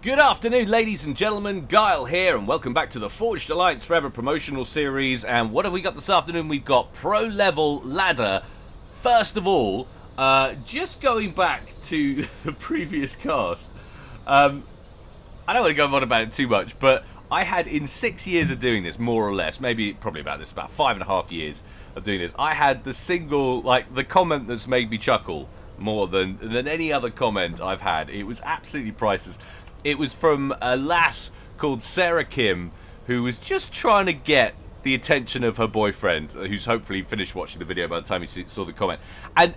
Good afternoon, ladies and gentlemen. Guile here, and welcome back to the Forged Alliance Forever promotional series. And what have we got this afternoon? We've got Pro Level Ladder. First of all, just going back to the previous cast, I don't want to go on about it too much, but I had, in 6 years of doing this, more or less, probably about 5.5 years of doing this, I had the single, the comment that's made me chuckle more than any other comment I've had. It was absolutely priceless. It was from a lass called Sarah Kim, who was just trying to get the attention of her boyfriend, who's hopefully finished watching the video by the time he saw the comment. And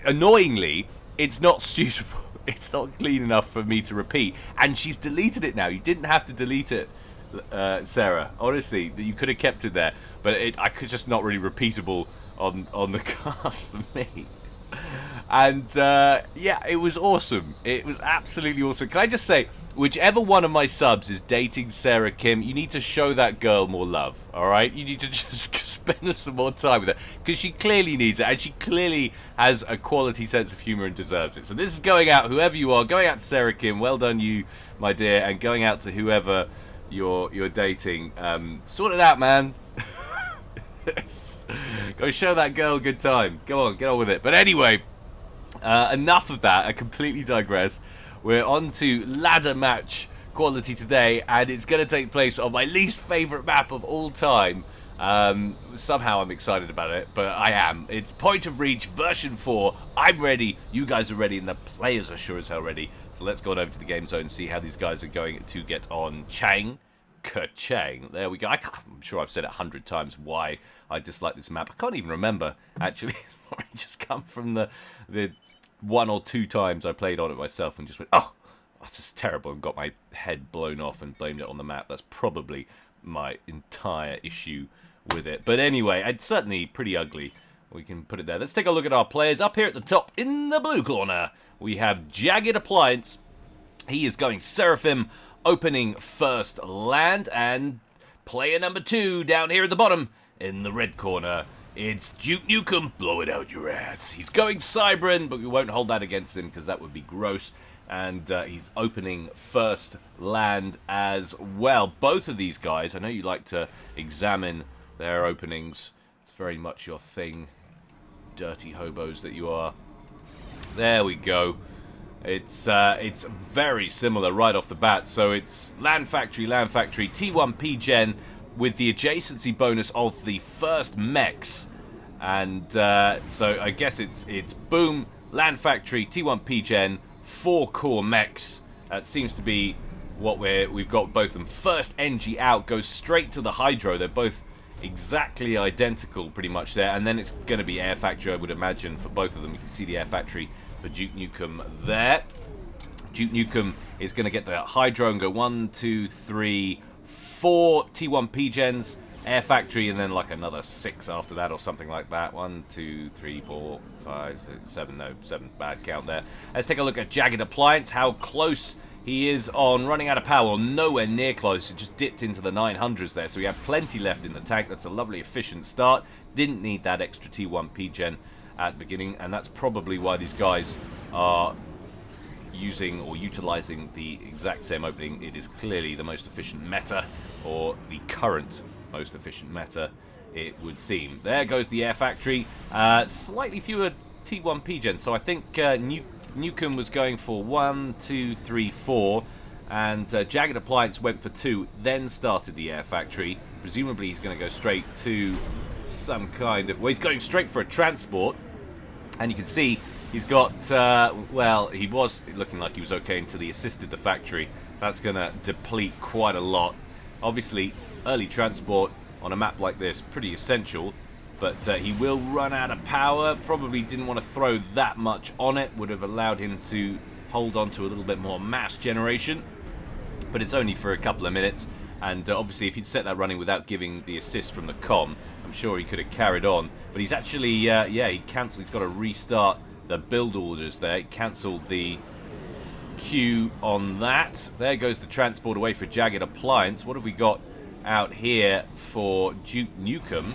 annoyingly, it's not suitable. It's not clean enough for me to repeat. And she's deleted it now. You didn't have to delete it, Sarah. Honestly, you could have kept it there. But I could just not really repeatable on the cast for me. And yeah, it was awesome. It was absolutely awesome. Can I just say, whichever one of my subs is dating Sarah Kim, you need to show that girl more love, alright? You need to just spend some more time with her, because she clearly needs it, and she clearly has a quality sense of humour and deserves it. So this is going out, whoever you are, going out to Sarah Kim, well done you, my dear, and going out to whoever you're dating. Sort it out, man. Go show that girl a good time. Go on, get on with it. But anyway, enough of that. I completely digress. We're on to ladder match quality today, and it's going to take place on my least favourite map of all time. Somehow I'm excited about it, but I am. It's Point of Reach version 4. I'm ready, you guys are ready, and the players are sure as hell ready. So let's go on over to the game zone and see how these guys are going to get on. Chang. Ka-chang. There we go. I'm sure I've said it 100 times why I dislike this map. I can't even remember, actually. It's probably just come from the 1 or 2 times I played on it myself and just went, oh, that's just terrible, and got my head blown off and blamed it on the map. That's probably my entire issue with it. But anyway, it's certainly pretty ugly. We can put it there. Let's take a look at our players. Up here at the top in the blue corner, we have JaggedAppliance. He is going Seraphim, opening first land, and player number 2 down here at the bottom in the red corner. It's DukeNukem, blow it out your ass. He's going Cybran, but we won't hold that against him because that would be gross. And he's opening first land as well. Both of these guys, I know you like to examine their openings. It's very much your thing, dirty hobos that you are. There we go. It's very similar right off the bat. So it's Land Factory, T1P Gen with the adjacency bonus of the first mechs. And so I guess it's boom, Land Factory, T1P Gen, 4 core mechs. That seems to be what we've got both of them. First NG out goes straight to the Hydro. They're both exactly identical pretty much there. And then it's going to be Air Factory, I would imagine, for both of them. You can see the Air Factory for DukeNukem there. DukeNukem is going to get the Hydro and go 1, 2, 3, 4 T1P Gens, Air Factory, and then like another 6 after that or something like that. 1, 2, 3, 4, 5, 6, 7. No, 7. Bad count there. Let's take a look at JaggedAppliance, how close he is on running out of power. Nowhere near close. It just dipped into the 900s there. So we have plenty left in the tank. That's a lovely, efficient start. Didn't need that extra T1P Gen at the beginning, and that's probably why these guys are using or utilizing the exact same opening. It is clearly the most efficient meta, or the current most efficient meta, it would seem. There goes the Air Factory. Slightly fewer T1P Gens, so I think Nukem was going for 1, 2, 3, 4, and JaggedAppliance went for 2, then started the Air Factory. Presumably he's going to go straight to some kind of... Well, he's going straight for a transport, and you can see he's got, well, he was looking like he was okay until he assisted the factory. That's going to deplete quite a lot. Obviously, early transport on a map like this, pretty essential. But he will run out of power. Probably didn't want to throw that much on it. Would have allowed him to hold on to a little bit more mass generation. But it's only for a couple of minutes. And obviously, if he'd set that running without giving the assist from the comm, I'm sure he could have carried on. But he's actually, yeah, he cancelled. He's got to restart the build orders there. He cancelled the queue on that. There goes the transport away for JaggedAppliance. What have we got out here for DukeNukem?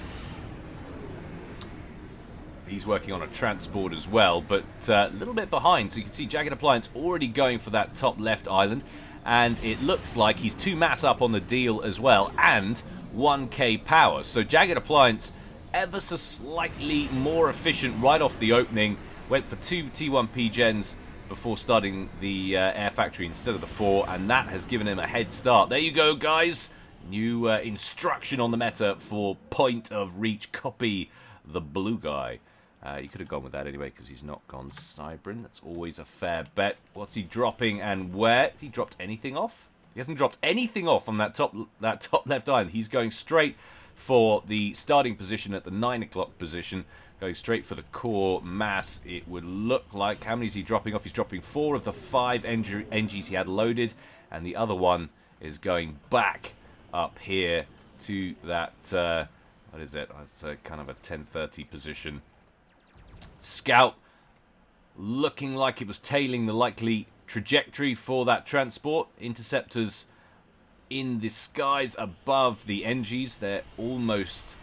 He's working on a transport as well, but a little bit behind. So you can see JaggedAppliance already going for that top left island. and it looks like he's 2 mass up on the deal as well, and 1k power. So JaggedAppliance, ever so slightly more efficient right off the opening. Went for 2 T1P gens before starting the air factory instead of the 4, and that has given him a head start. There you go, guys. New instruction on the meta for point of reach. Copy the blue guy. You could have gone with that anyway because he's not gone Cybrin. That's always a fair bet. What's he dropping and where? Has he dropped anything off? He hasn't dropped anything off on that top left island. He's going straight for the starting position at the 9 o'clock position. Going straight for the core mass, it would look like. How many is he dropping off? He's dropping 4 of the 5 NGs he had loaded, and the other one is going back up here to that, what is it? It's kind of a 10:30 position. Scout looking like it was tailing the likely trajectory for that transport. Interceptors in the skies above the NGs. They're almost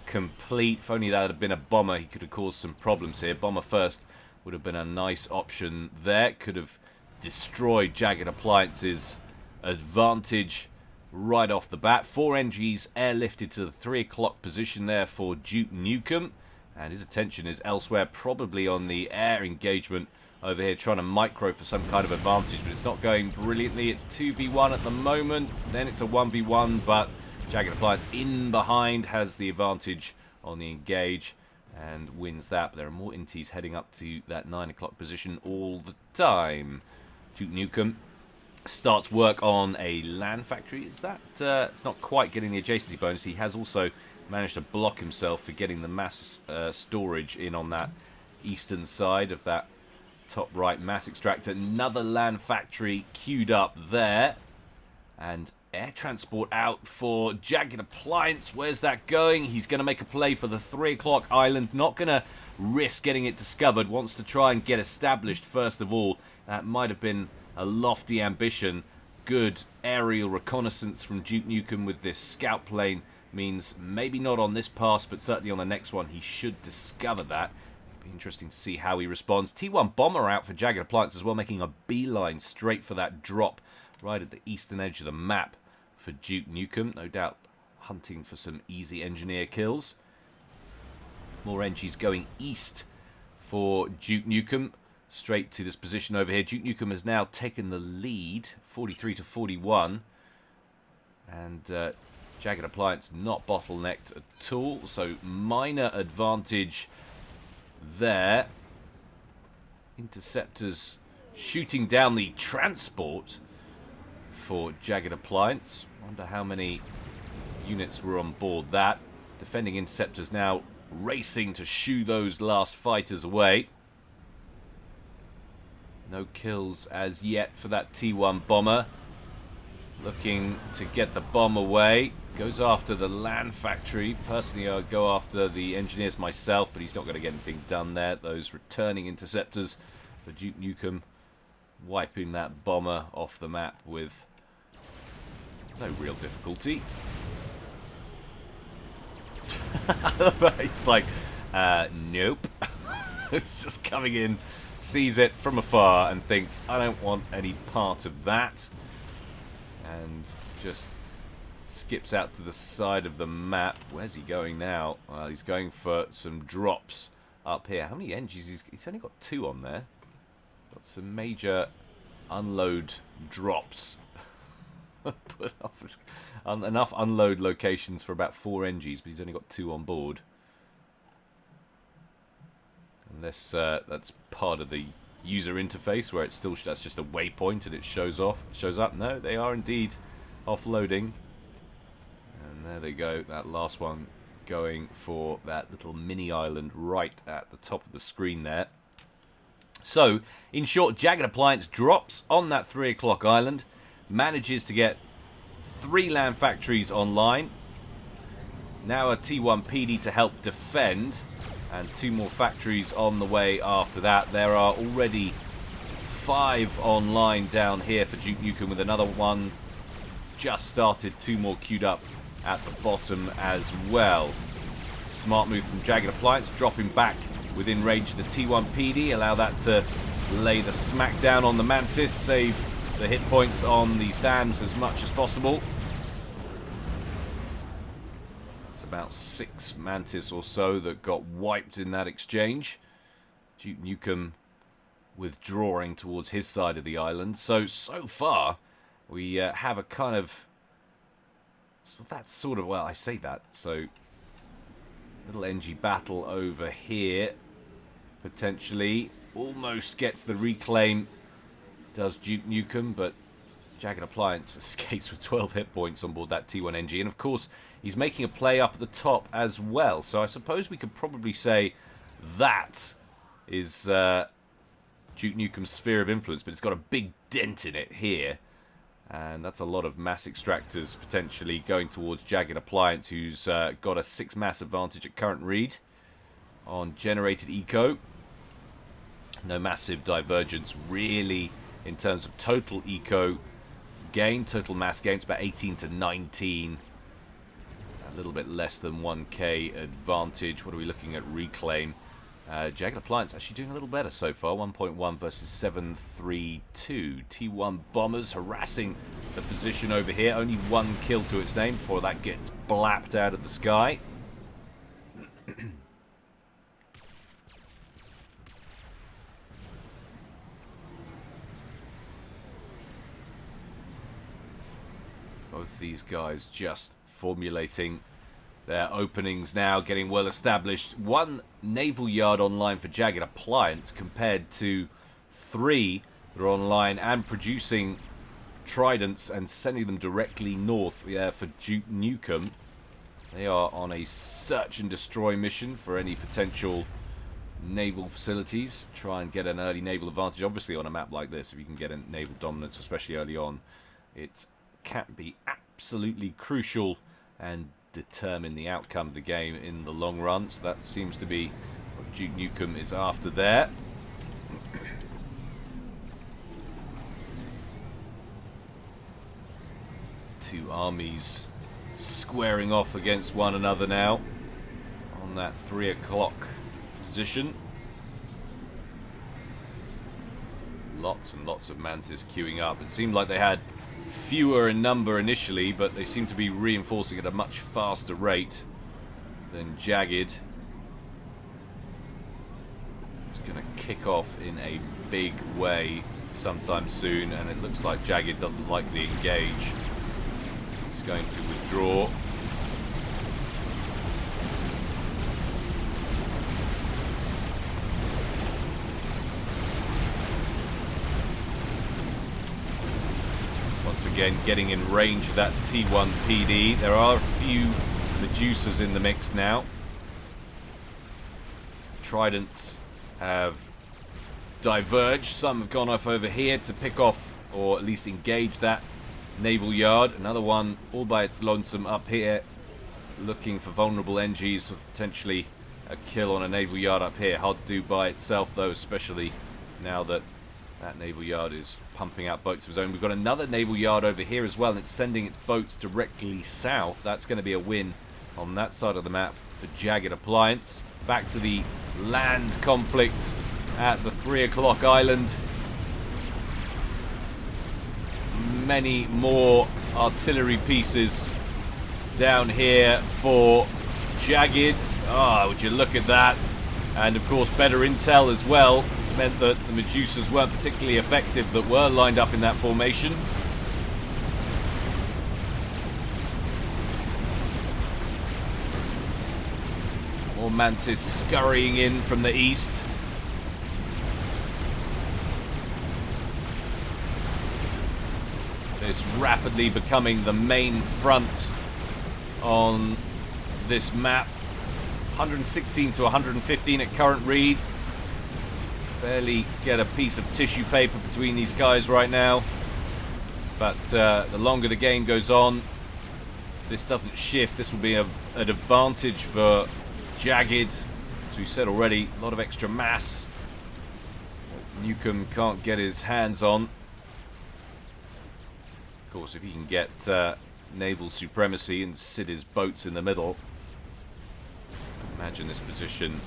complete. If only that had been a bomber, he could have caused some problems here. Bomber first would have been a nice option there. Could have destroyed JaggedAppliance's advantage right off the bat. 4 NGs airlifted to the 3 o'clock position there for DukeNukem. And his attention is elsewhere, probably on the air engagement over here, trying to micro for some kind of advantage. But it's not going brilliantly. It's 2v1 at the moment. Then it's a 1v1, but JaggedAppliance in behind has the advantage on the engage and wins that. But there are more inties heading up to that 9 o'clock position all the time. DukeNukem starts work on a land factory. Is that it's not quite getting the adjacency bonus. He has also managed to block himself for getting the mass storage in on that eastern side of that top right mass extractor. Another land factory queued up there, and air transport out for JaggedAppliance. Where's that going? He's going to make a play for the 3 o'clock island. Not going to risk getting it discovered. Wants to try and get established first of all. That might have been a lofty ambition. Good aerial reconnaissance from DukeNukem with this scout plane means maybe not on this pass, but certainly on the next one he should discover that. Be interesting to see how he responds. T1 bomber out for JaggedAppliance as well, making a beeline straight for that drop right at the eastern edge of the map for DukeNukem. No doubt hunting for some easy engineer kills. More NGs going east for DukeNukem. Straight to this position over here. DukeNukem has now taken the lead, 43 to 41. And JaggedAppliance not bottlenecked at all, so minor advantage there. Interceptors shooting down the transport for JaggedAppliance. Wonder how many units were on board that. Defending interceptors now racing to shoo those last fighters away. No kills as yet for that T1 bomber. Looking to get the bomb away. Goes after the land factory. Personally, I'd go after the engineers myself, but he's not going to get anything done there. Those returning interceptors for DukeNukem wiping that bomber off the map with no real difficulty. It's like, nope. It's just coming in, sees it from afar and thinks, I don't want any part of that. And just skips out to the side of the map. Where's he going now? Well, he's going for some drops up here. How many NGs? He's only got 2 on there. Got some major unload drops. Put off enough unload locations for about 4 NGs, but he's only got 2 on board. Unless that's part of the user interface where it's still that's just a waypoint and it shows up. No, they are indeed offloading. And there they go. That last one going for that little mini island right at the top of the screen there. So, in short, JaggedAppliance drops on that 3 o'clock island, manages to get 3 land factories online. Now a T1 PD to help defend, and 2 more factories on the way after that. There are already 5 online down here for DukeNukem, with another one just started, 2 more queued up at the bottom as well. Smart move from JaggedAppliance, dropping back within range of the T1 PD, allow that to lay the smackdown on the Mantis, save the hit points on the FAMs as much as possible. It's about 6 Mantis or so that got wiped in that exchange. DukeNukem withdrawing towards his side of the island. So far, we have a kind of... So that's sort of... Well, I say that. So, little NG battle over here. Potentially. Almost gets the reclaim. Does DukeNukem, but JaggedAppliance escapes with 12 hit points on board that T1 NG. And of course, he's making a play up at the top as well. So I suppose we could probably say that is DukeNukem's sphere of influence, but it's got a big dent in it here. And that's a lot of mass extractors potentially going towards JaggedAppliance, who's got a 6 mass advantage at current read on generated eco. No massive divergence really in terms of total eco gain. Total mass gain, it's about 18 to 19. A little bit less than 1k advantage. What are we looking at reclaim? JaggedAppliance actually doing a little better so far. 1.1 versus 732. T1 bombers harassing the position over here. Only 1 kill to its name before that gets blapped out of the sky. Both these guys just formulating their openings now, getting well established. 1 naval yard online for JaggedAppliance compared to 3 that are online and producing tridents and sending them directly north for DukeNukem. They are on a search and destroy mission for any potential naval facilities. Try and get an early naval advantage. Obviously on a map like this, if you can get a naval dominance, especially early on, it can be absolutely crucial and determine the outcome of the game in the long run. So that seems to be what DukeNukem is after there. Two armies squaring off against one another now on that 3 o'clock position. Lots and lots of Mantis queuing up. It seemed like they had fewer in number initially, but they seem to be reinforcing at a much faster rate than Jagged. It's going to kick off in a big way sometime soon, and it looks like Jagged doesn't like the engage. He's going to withdraw. Once again, getting in range of that T1 PD. There are a few Medusas in the mix now. Tridents have diverged. Some have gone off over here to pick off, or at least engage that naval yard. Another one all by its lonesome up here, looking for vulnerable NGs, potentially a kill on a naval yard up here. Hard to do by itself though, especially now that that naval yard is pumping out boats of its own. We've got another naval yard over here as well, and it's sending its boats directly south. That's going to be a win on that side of the map for JaggedAppliance. Back to the land conflict at the 3 o'clock island. Many more artillery pieces down here for Jagged. Ah, would you look at that? And of course better intel as well meant that the Medusas weren't particularly effective that were lined up in that formation. More Mantis scurrying in from the east. This rapidly becoming the main front on this map. 116 to 115 at current read. Barely get a piece of tissue paper between these guys right now. But the longer the game goes on, this doesn't shift. This will be an advantage for Jagged. As we said already, a lot of extra mass Nukem can't get his hands on. Of course, if he can get naval supremacy and sit his boats in the middle, imagine this position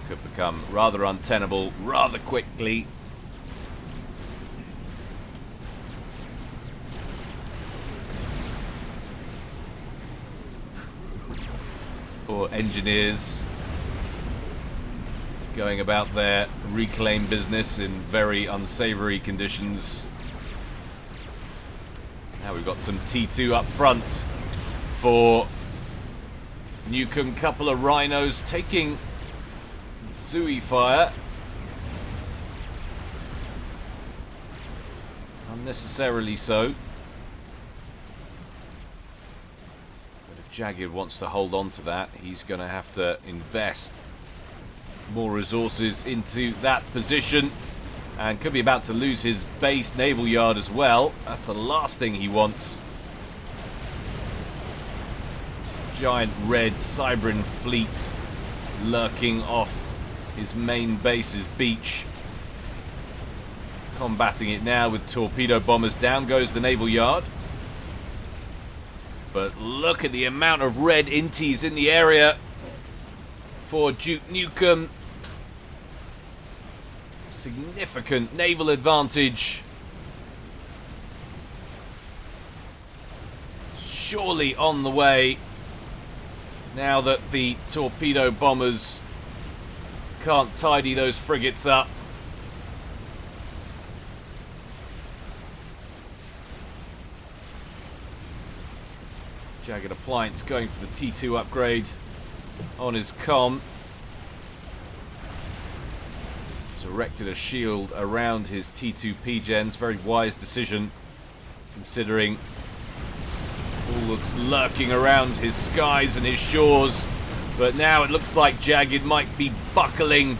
could become rather untenable rather quickly. for engineers going about their reclaim business in very unsavory conditions. Now we've got some T2 up front for Nukem. Couple of rhinos taking Tsui fire. Unnecessarily so. But if Jagged wants to hold on to that, he's going to have to invest more resources into that position. And could be about to lose his base naval yard as well. That's the last thing he wants. Giant red Cybran fleet lurking off his main base's beach. Combating it now with torpedo bombers. Down goes the naval yard. But look at the amount of red inties in the area for DukeNukem. Significant naval advantage. Surely on the way, now that the torpedo bombers can't tidy those frigates up. JaggedAppliance going for the T2 upgrade on his comm. He's erected a shield around his T2 P-gens. Very wise decision, considering all looks lurking around his skies and his shores. But now it looks like Jagged might be buckling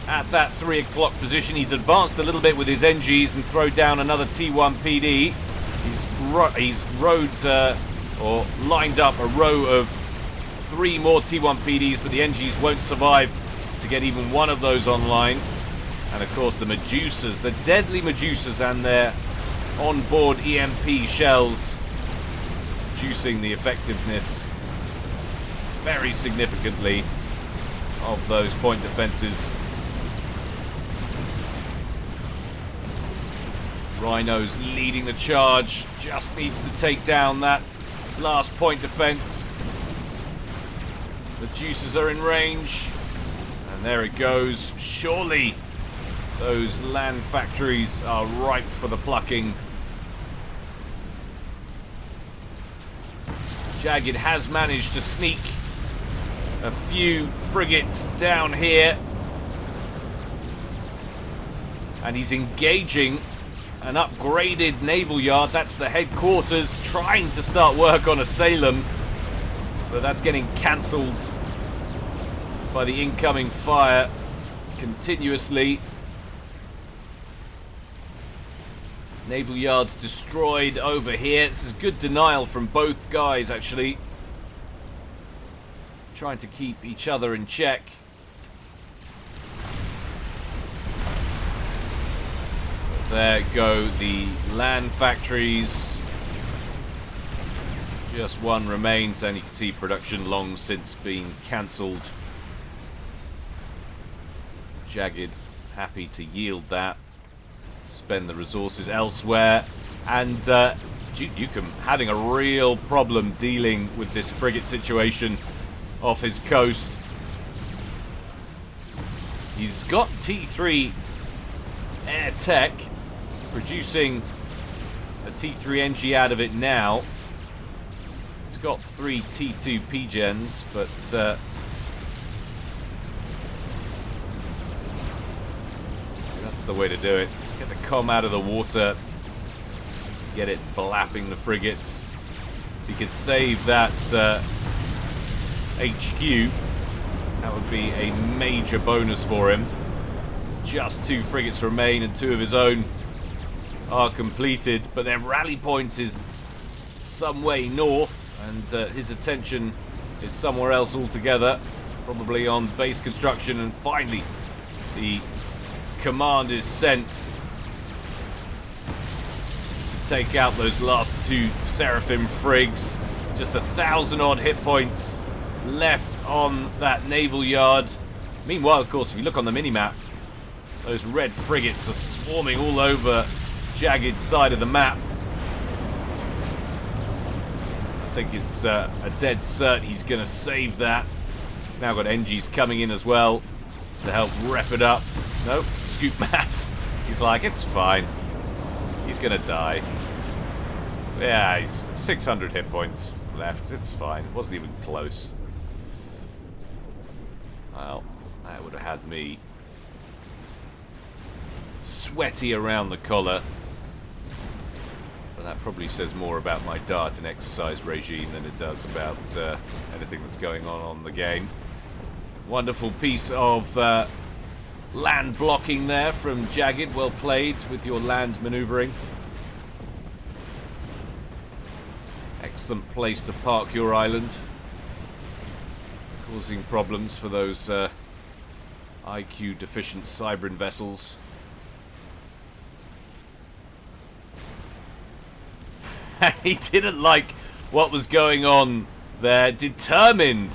at that 3 o'clock position. He's advanced a little bit with his NGs and throw down another T1 PD. He's or lined up a row of 3 more T1 PDs, but the NGs won't survive to get even one of those online. And of course the Medusas, the deadly Medusas and their onboard EMP shells, reducing the effectiveness very significantly of those point defenses. Rhinos leading the charge, just needs to take down that last point defense. The Juices are in range, and there it goes. Surely those land factories are ripe for the plucking. Jagged has managed to sneak a few frigates down here, and he's engaging an upgraded naval yard. That's the headquarters, trying to start work on a Salem, but that's getting cancelled by the incoming fire continuously. Naval yards destroyed over here. This is good denial from both guys, actually, trying to keep each other in check. There go the land factories. Just one remains, and you can see production long since been cancelled. Jagged happy to yield that, spend the resources elsewhere, and DukeNukem having a real problem dealing with this frigate situation off his coast. He's got T3 air tech, producing a T3 NG out of it now. It's got 3 T2 P-gens, but that's the way to do it. Get the comm out of the water, get it blapping the frigates. If he could save that HQ, that would be a major bonus for him. Just 2 frigates remain, and 2 of his own are completed, but their rally point is some way north, and his attention is somewhere else altogether, probably on base construction. And finally the command is sent to take out those last 2 Seraphim frigs. Just 1,000 odd hit points left on that naval yard. Meanwhile, of course, if you look on the minimap, those red frigates are swarming all over Jagged's side of the map. think it's a dead cert he's going to save that. He's now got NGs coming in as well to help rep it up. Nope, scoop mass. He's like, it's fine. He's going to die. Yeah, he's 600 hit points left. It's fine. It wasn't even close. Well, that would have had me sweaty around the collar. But that probably says more about my diet and exercise regime than it does about anything that's going on the game. Wonderful piece of land blocking there from Jagged. Well played with your land maneuvering. Excellent place to park your island. Causing problems for those IQ deficient Cybran vessels. He didn't like what was going on there. Determined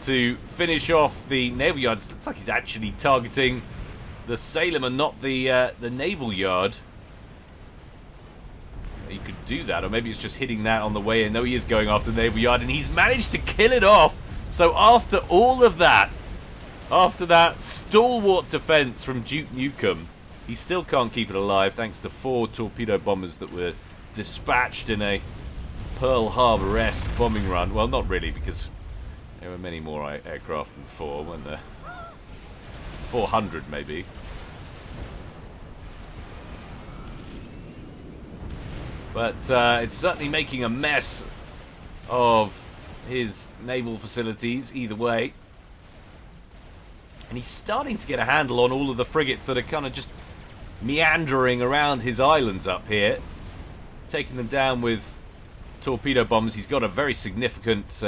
to finish off the naval yards. Looks like he's actually targeting the Salem and not the naval yard. He could do that, or maybe it's just hitting that on the way in. No, he is going after the naval yard, and he's managed to kill it off. So after all of that, after that stalwart defense from DukeNukem, he still can't keep it alive thanks to 4 torpedo bombers that were dispatched in a Pearl Harbor-esque bombing run. Well, not really, because there were many more aircraft than 4, weren't there? 400 maybe. But it's certainly making a mess of his naval facilities either way. And he's starting to get a handle on all of the frigates that are kind of just meandering around his islands up here. Taking them down with torpedo bombs. He's got a very significant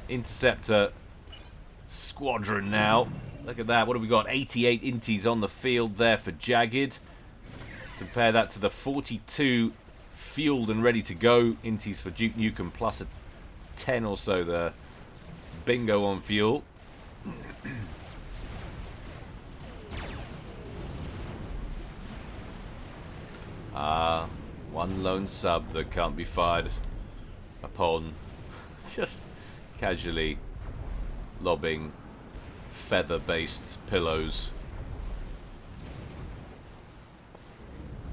interceptor squadron now. Look at that. What have we got? 88 inties on the field there for Jagged. Compare that to the 42 fueled and ready to go inties for DukeNukem, plus a 10 or so the bingo on fuel. One lone sub that can't be fired upon. Just casually lobbing feather-based pillows.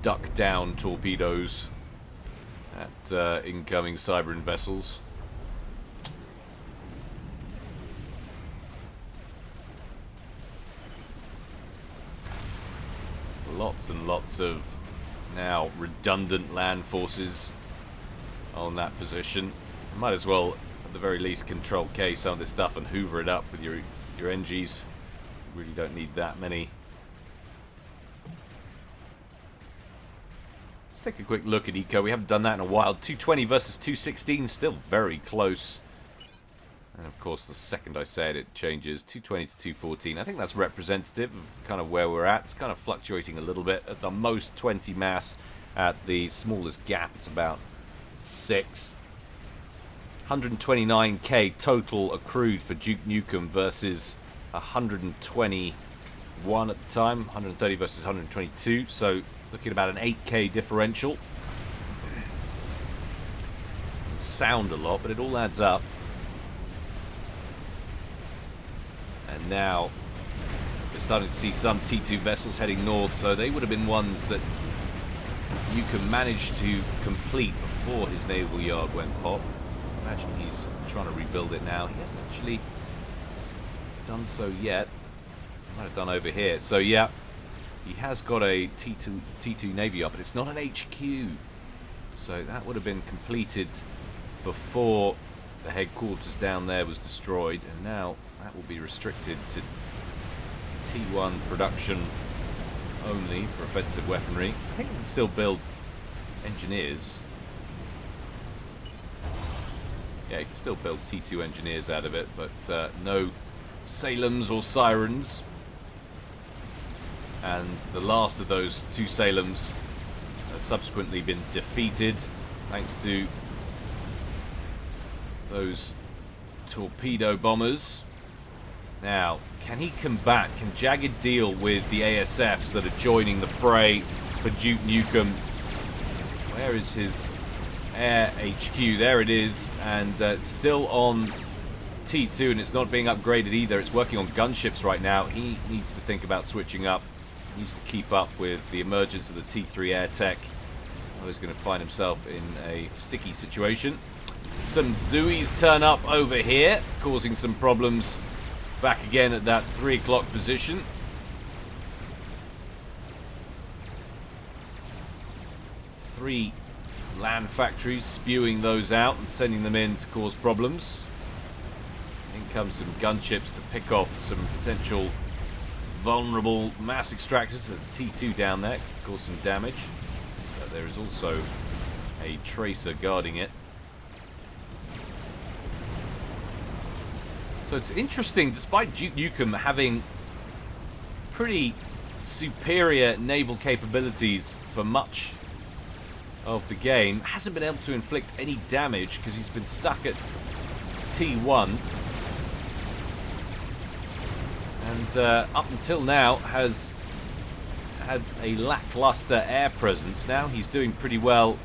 Duck down torpedoes at incoming Cybran vessels. Lots and lots of now redundant land forces on that position. You might as well, at the very least, control K some of this stuff and hoover it up with your NGs. You really don't need that many. Let's take a quick look at Eco. We haven't done that in a while. 220 versus 216, still very close. And of course, the second I say it, it changes. 220 to 214. I think that's representative of kind of where we're at. It's kind of fluctuating a little bit. At the most, 20 mass. At the smallest gap, it's about 6. 129k total accrued for DukeNukem versus 121 at the time. 130 versus 122. So looking at about an 8k differential. It sound a lot, but it all adds up. And now we're starting to see some T2 vessels heading north, so they would have been ones that Nukem managed to complete before his naval yard went pop. Imagine he's trying to rebuild it now. He hasn't actually done so yet. He might have done over here. So yeah, he has got a T2 Navy yard, but it's not an HQ. So that would have been completed before the headquarters down there was destroyed, and now that will be restricted to T1 production only for offensive weaponry. I think we can still build engineers. Yeah, you can still build T2 engineers out of it, but no Salems or Sirens. And the last of those 2 Salems have subsequently been defeated thanks to those torpedo bombers. Now, can he combat? Can Jagged deal with the ASFs that are joining the fray for DukeNukem? Where is his Air HQ. There it is, and it's still on T2, and it's not being upgraded either. It's working on gunships right now. He needs to think about switching up. He needs to keep up with the emergence of the T3 air tech. Oh, he's going to find himself in a sticky situation. Some Zuis turn up over here, causing some problems back again at that 3 o'clock position. Three land factories spewing those out and sending them in to cause problems. In comes some gunships to pick off some potential vulnerable mass extractors. There's a T2 down there, can cause some damage. But there is also a tracer guarding it. So it's interesting, despite DukeNukem having pretty superior naval capabilities for much of the game, hasn't been able to inflict any damage because he's been stuck at T1. And up until now has had a lackluster air presence. Now he's doing pretty well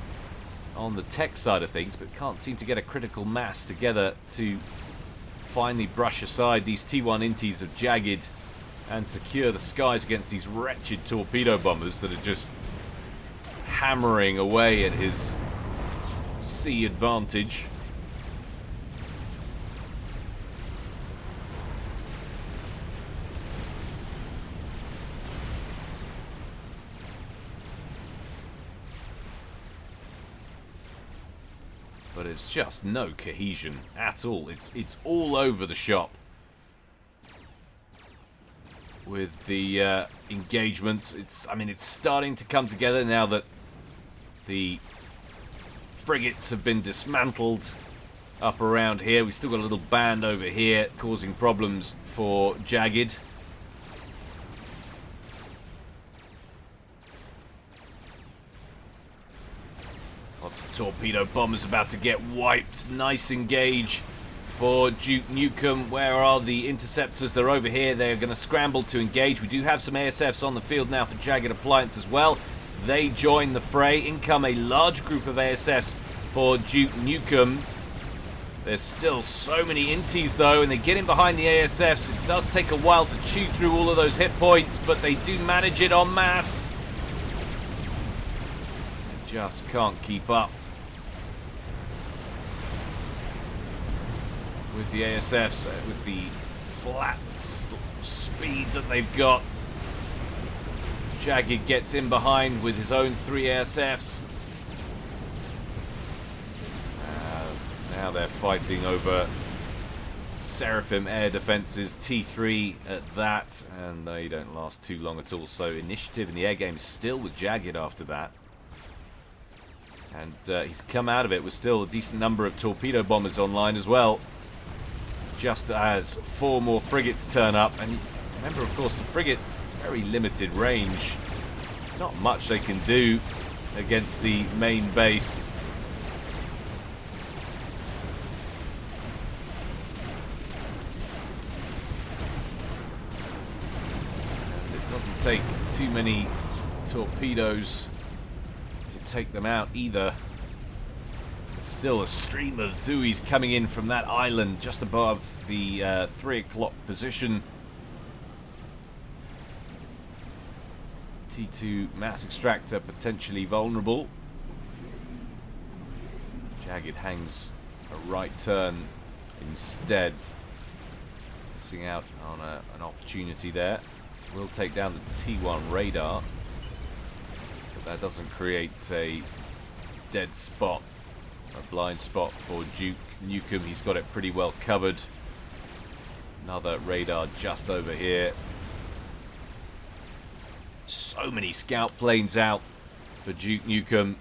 on the tech side of things, but can't seem to get a critical mass together to finally brush aside these T1 inties of Jagged and secure the skies against these wretched torpedo bombers that are just hammering away at his sea advantage. But it's just no cohesion at all. It's all over the shop with the engagements. I mean, it's starting to come together now that the frigates have been dismantled up around here. We've still got a little band over here causing problems for Jagged. Lots of torpedo bombers about to get wiped. Nice engage for DukeNukem. Where are the interceptors? They're over here. They're going to scramble to engage. We do have some ASFs on the field now for JaggedAppliance as well. They join the fray. In come a large group of ASFs for DukeNukem. There's still so many inties though, and they get in behind the ASFs. It does take a while to chew through all of those hit points, but they do manage it en masse. Just can't keep up with the ASFs, with the flat speed that they've got. Jagged gets in behind with his own 3 ASFs. Now they're fighting over Seraphim air defenses, T3 at that, and they don't last too long at all. So initiative in the air game is still with Jagged after that. And he's come out of it with still a decent number of torpedo bombers online as well. Just as 4 more frigates turn up. And remember, of course, the frigates, very limited range. Not much they can do against the main base. And it doesn't take too many torpedoes to take them out either. Still a stream of Zuis coming in from that island just above the 3 o'clock position. T2 mass extractor potentially vulnerable. Jagged hangs a right turn instead, missing out on an opportunity there. Will take down the T1 radar, but that doesn't create a dead spot, a blind spot for DukeNukem. He's got it pretty well covered. Another radar just over here. So many scout planes out for DukeNukem.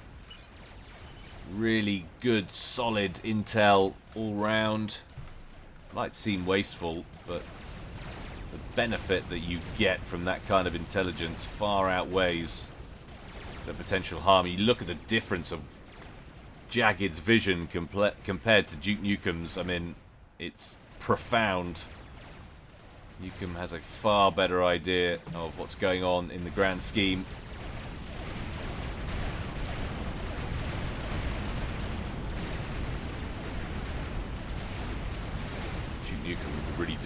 Really good, solid intel all round. Might seem wasteful, but the benefit that you get from that kind of intelligence far outweighs the potential harm. You look at the difference of Jagged's vision compared to DukeNukem's. I mean, it's profound. Nukem has a far better idea of what's going on in the grand scheme.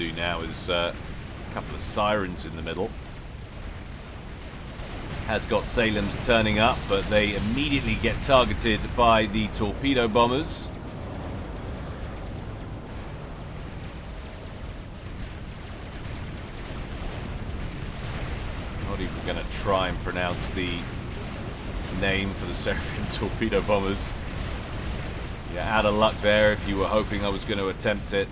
do now is a couple of sirens in the middle. Has got Salem's turning up, but they immediately get targeted by the torpedo bombers. Not even going to try and pronounce the name for the Seraphim torpedo bombers. You're out of luck there if you were hoping I was going to attempt it.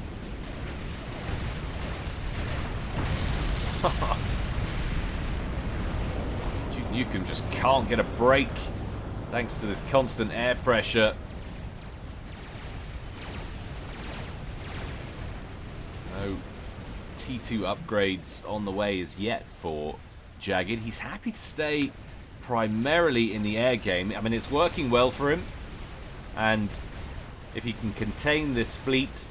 DukeNukem just can't get a break thanks to this constant air pressure. No T2 upgrades on the way as yet for Jagged. He's happy to stay primarily in the air game. I mean, it's working well for him, and if he can contain this fleet,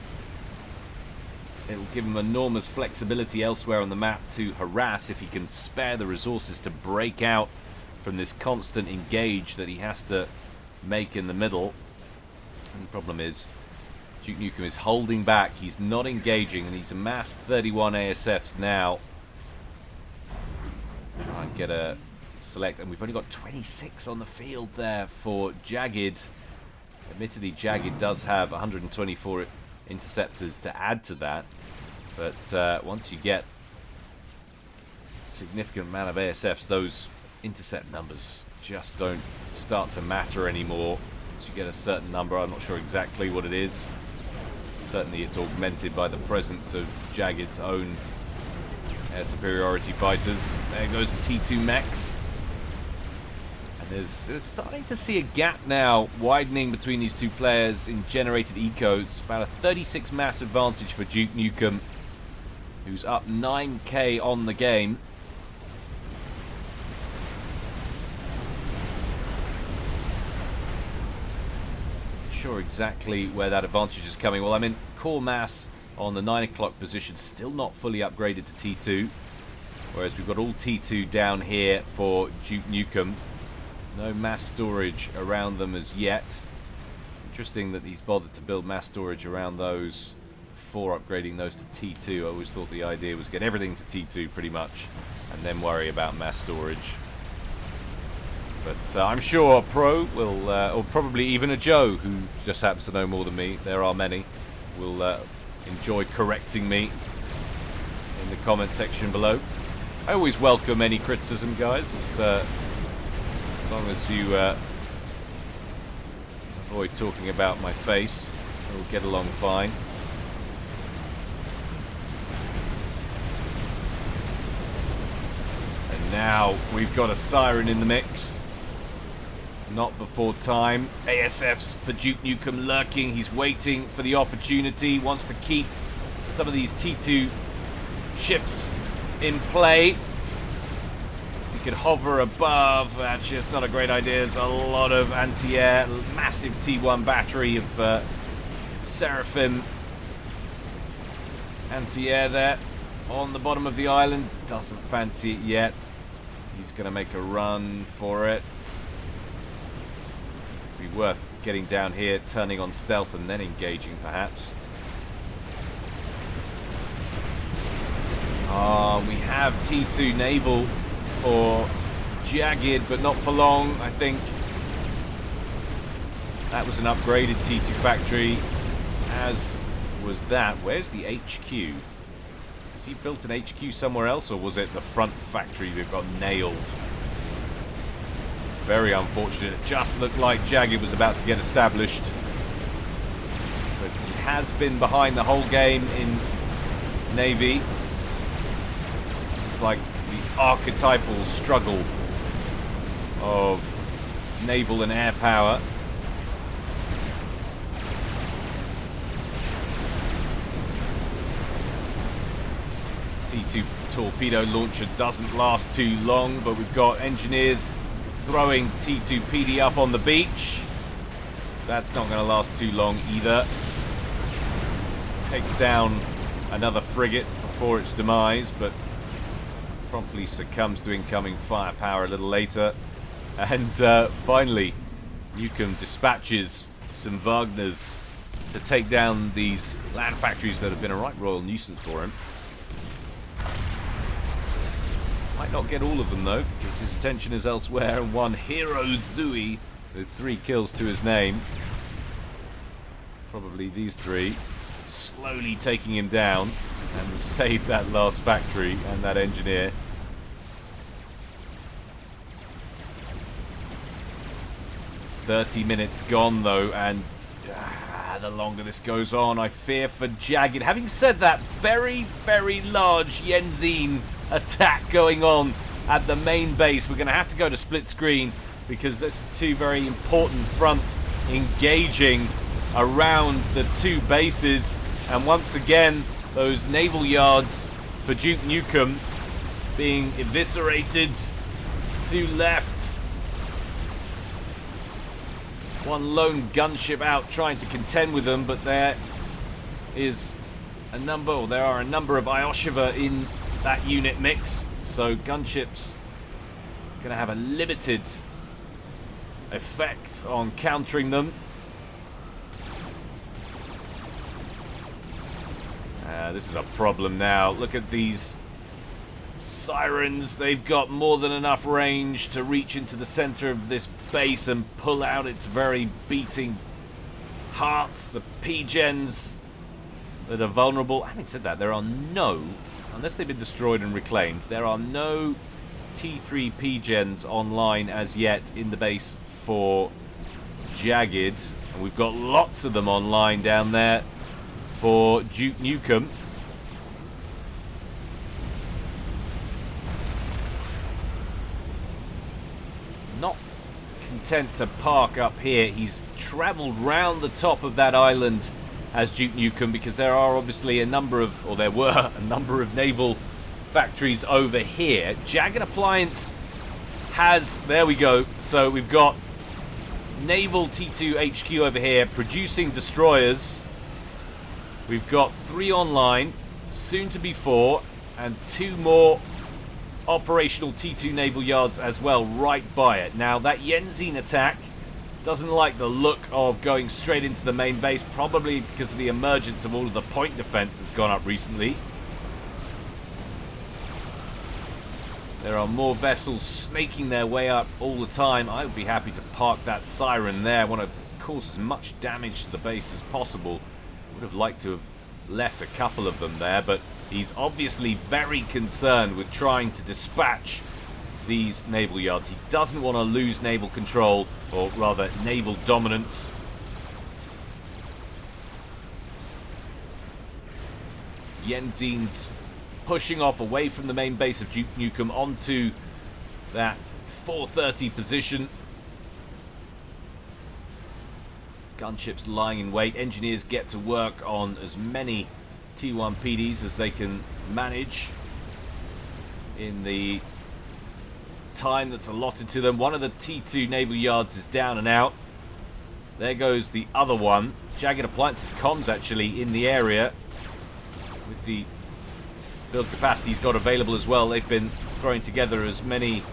it will give him enormous flexibility elsewhere on the map to harass if he can spare the resources to break out from this constant engage that he has to make in the middle. And the problem is DukeNukem is holding back. He's not engaging, and he's amassed 31 ASFs now. Try and get a select, and we've only got 26 on the field there for Jagged. Admittedly, Jagged does have 124 interceptors to add to that, but once you get a significant amount of ASFs, those intercept numbers just don't start to matter anymore. Once you get a certain number, I'm not sure exactly what it is. Certainly it's augmented by the presence of Jagged's own air superiority fighters. There goes the T2 mechs. And there's starting to see a gap now widening between these two players in generated eco. It's about a 36 mass advantage for DukeNukem, who's up 9k on the game. Sure exactly where that advantage is coming. Well, I mean, core mass on the 9 o'clock position still not fully upgraded to T2, whereas we've got all T2 down here for DukeNukem. No mass storage around them as yet. Interesting that he's bothered to build mass storage around those before upgrading those to T2. I always thought the idea was get everything to T2 pretty much and then worry about mass storage. But I'm sure a pro will, or probably even a Joe who just happens to know more than me, there are many, will enjoy correcting me in the comment section below. I always welcome any criticism, guys, as long as you avoid talking about my face, we'll get along fine. And now we've got a siren in the mix. Not before time. ASFs for DukeNukem lurking. He's waiting for the opportunity. Wants to keep some of these T2 ships in play. He could hover above. Actually, it's not a great idea. There's a lot of anti-air. Massive T1 battery of Seraphim anti-air there on the bottom of the island. Doesn't fancy it yet. He's going to make a run for it. Be worth getting down here, turning on stealth and then engaging perhaps. We have T2 naval for Jagged, but not for long. I think that was an upgraded T2 factory, as was that. Where's the HQ? Has he built an HQ somewhere else, or was it the front factory that got nailed? Very unfortunate. It just looked like Jagged was about to get established. But he has been behind the whole game in Navy. This is like the archetypal struggle of naval and air power. T2 torpedo launcher doesn't last too long, but we've got engineers throwing T2 PD up on the beach. That's not going to last too long either. Takes down another frigate before its demise, but promptly succumbs to incoming firepower a little later. And finally, Nukem dispatches some Wagners to take down these land factories that have been a right royal nuisance for him. Might not get all of them though, because his attention is elsewhere, and one Hero Zui with 3 kills to his name. Probably these 3 slowly taking him down, and will save that last factory and that engineer. "30 minutes gone though, and the longer this goes on, I fear for Jagged. Having said that, very, very large Yenzine attack going on at the main base. We're going to have to go to split screen because this is 2 very important fronts engaging around the 2 bases. And once again, those naval yards for DukeNukem being eviscerated to left. One lone gunship out trying to contend with them, but there is a number, or there are a number of Ioshiva in that unit mix, so gunships going to have a limited effect on countering them. This is a problem now. Look at these sirens. They've got more than enough range to reach into the center of this base and pull out its very beating hearts. The P-gens that are vulnerable. Having said that, there are no, unless they've been destroyed and reclaimed, there are no T3 P-gens online as yet in the base for Jagged. And we've got lots of them online down there for DukeNukem. Not content to park up here. He's travelled round the top of that island as DukeNukem, because there are obviously a number of, or there were a number of naval factories over here. JaggedAppliance has, there we go, so we've got naval T2 HQ over here producing destroyers. We've got 3 online, soon to be 4, and 2 more operational T2 naval yards as well right by it. Now that Yenzine attack doesn't like the look of going straight into the main base, probably because of the emergence of all of the point defense that's gone up recently. There are more vessels snaking their way up all the time. I would be happy to park that siren there. I want to cause as much damage to the base as possible. Would have liked to have left a couple of them there, but he's obviously very concerned with trying to dispatch these naval yards. He doesn't want to lose naval control, or rather naval dominance. Yenzine's pushing off away from the main base of DukeNukem onto that 430 position. Gunships lying in wait. Engineers get to work on as many T1 PDs as they can manage in the time that's allotted to them. One of the T2 naval yards is down and out. There goes the other one. JaggedAppliance's comms actually in the area with the build capacity he's got available as well. They've been throwing together as many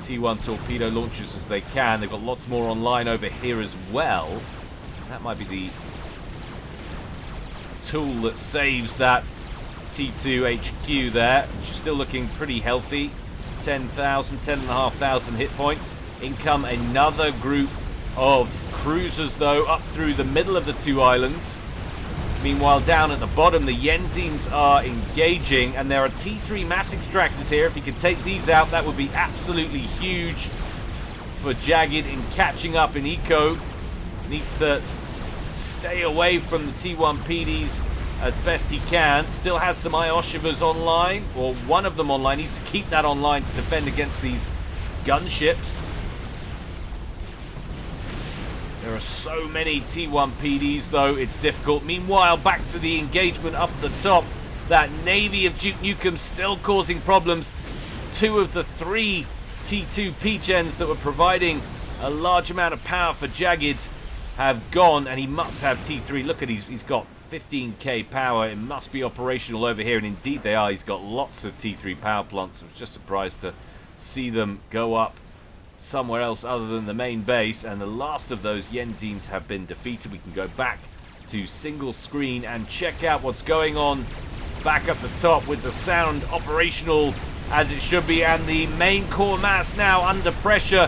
T1 torpedo launchers as they can. They've got lots more online over here as well. That might be the tool that saves that T2 HQ there, which is still looking pretty healthy. 10,000, 10,500 hit points. In come another group of cruisers, though, up through the middle of the 2 islands. Meanwhile, down at the bottom, the Yenzines are engaging, and there are T3 mass extractors here. If he could take these out, that would be absolutely huge for Jagged in catching up in eco. Needs to stay away from the T1 PDs as best he can. Still has some Ioshivas online, or one of them online. Needs to keep that online to defend against these gunships. There are so many T1 PDs, though, it's difficult. Meanwhile, back to the engagement up at the top. That navy of DukeNukem still causing problems. 2 of the 3 T2 P-gens that were providing a large amount of power for Jagged have gone, and he must have T3. Look at he's got 15k power. It must be operational over here, and indeed they are. He's got lots of T3 power plants. I was just surprised to see them go up somewhere else other than the main base, and the last of those Yenzines have been defeated. We can go back to single screen and check out what's going on back up the top with the sound operational as it should be, and the main core mass now under pressure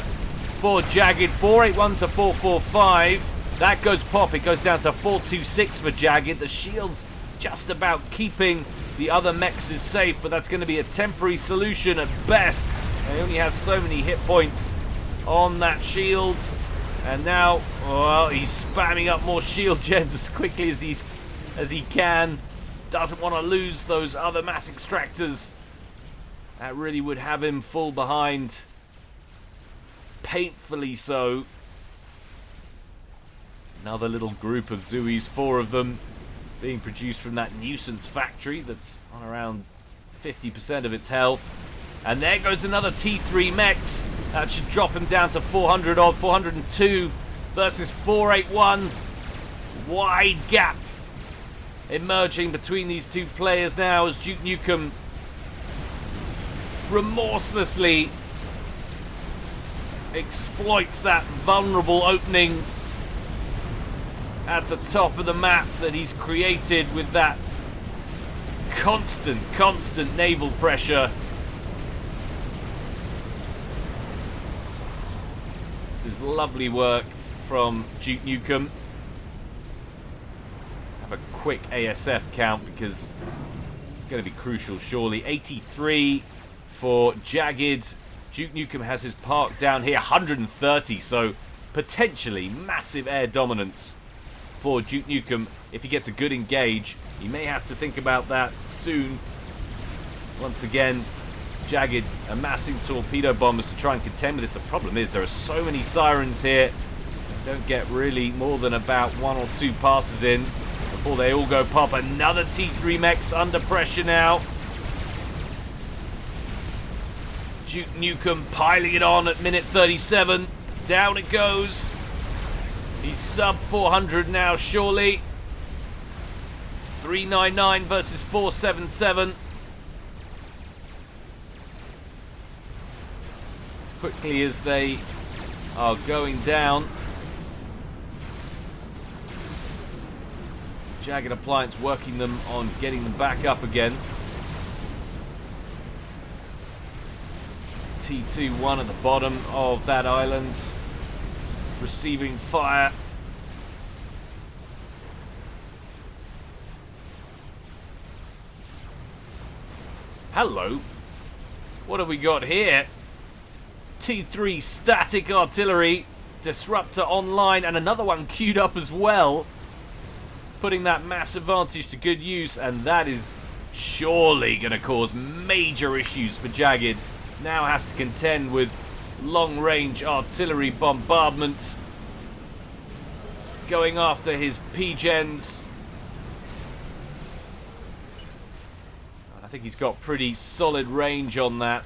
for Jagged. 481 to 445. That goes pop. It goes down to 426 for Jagged. The shield's just about keeping the other mechs is safe, but that's going to be a temporary solution at best. They only have so many hit points on that shield. And now, well, he's spamming up more shield gens as quickly as he can. Doesn't want to lose those other mass extractors. That really would have him fall behind. Painfully so. Another little group of Zuis, 4 of them, being produced from that nuisance factory that's on around 50% of its health. And there goes another T3 mechs. That should drop him down to 400 odd, 402 versus 481. Wide gap emerging between these two players now as DukeNukem remorselessly exploits that vulnerable opening at the top of the map that he's created with that constant naval pressure. This is lovely work from DukeNukem. Have a quick ASF count because it's going to be crucial surely. 83 for Jagged. DukeNukem has his park down here, 130, so potentially massive air dominance for DukeNukem. If he gets a good engage, he may have to think about that soon. Once again, Jagged amassing torpedo bombers to try and contend with this. The problem is there are so many sirens here. Don't get really more than about 1 or 2 passes in before they all go pop. Another T3 mechs under pressure now. DukeNukem piling it on at minute 37. Down it goes. He's sub 400 now, surely. 399 versus 477. As quickly as they are going down. JaggedAppliance working them on getting them back up again. T2-1 at the bottom of that island, receiving fire. Hello. What have we got here? T3 static artillery, disruptor online, and another one queued up as well, putting that mass advantage to good use, and that is surely going to cause major issues for Jagged. Now has to contend with long-range artillery bombardment, going after his P-gens. I think he's got pretty solid range on that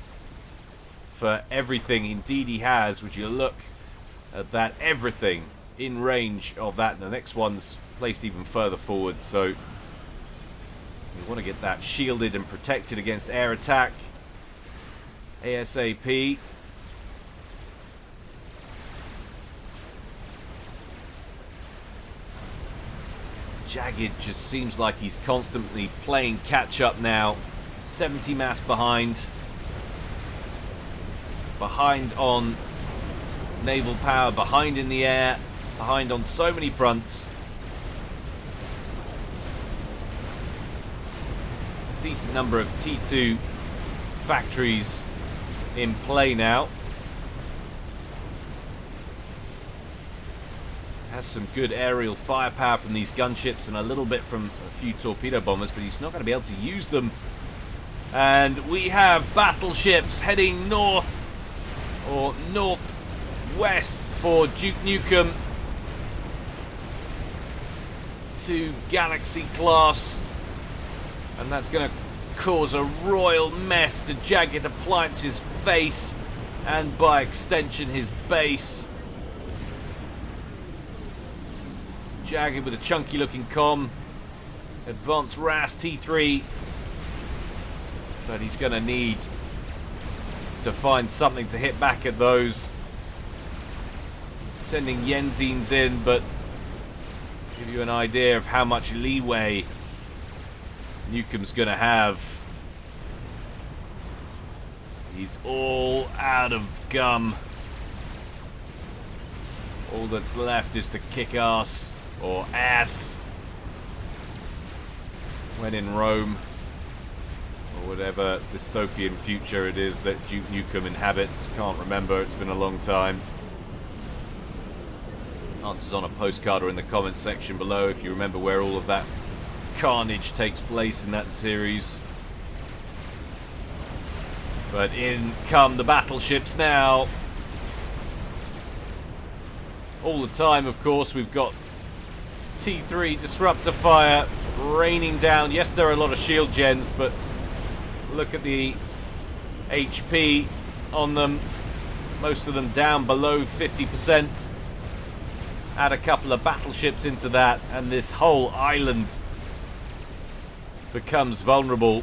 for everything. Indeed he has. Would you look at that, everything in range of that. The next one's placed even further forward, so we want to get that shielded and protected against air attack ASAP. Jagged just seems like he's constantly playing catch up now. 70 mass behind. Behind on naval power, behind in the air, behind on so many fronts. Decent number of T2 factories in play now. Has some good aerial firepower from these gunships and a little bit from a few torpedo bombers, but he's not going to be able to use them. And we have battleships heading north or northwest for DukeNukem to Galaxy class, and that's going to cause a royal mess to JaggedAppliance's face and by extension his base. Jagged with a chunky looking comm, advanced RAS T3, but he's going to need to find something to hit back at those. Sending Yenzines in, but Give you an idea of how much leeway Nukem's going to have. He's all out of gum. All that's left is to kick ass, or ass, when in Rome, or whatever dystopian future it is that Duke Nukem inhabits. Can't remember, it's been a long time. Answers on a postcard or in the comments section below if you remember where all of that carnage takes place in that series. But in come the battleships now. All the time, of course, we've got T3 disruptor fire raining down. Yes, there are a lot of shield gens, but look at the HP on them. Most of them down below 50%. Add a couple of battleships into that, and this whole island becomes vulnerable.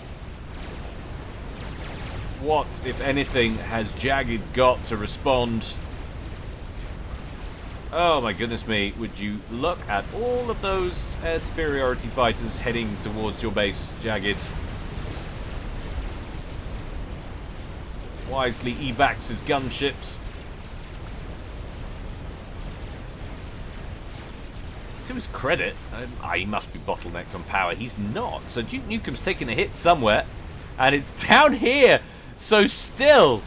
What, if anything, has Jagged got to respond? Oh my goodness me, would you look at all of those air superiority fighters heading towards your base, Jagged. Wisely evacs his gunships. To his credit, he must be bottlenecked on power. He's not. So Duke Nukem's taking a hit somewhere, and it's down here. So still,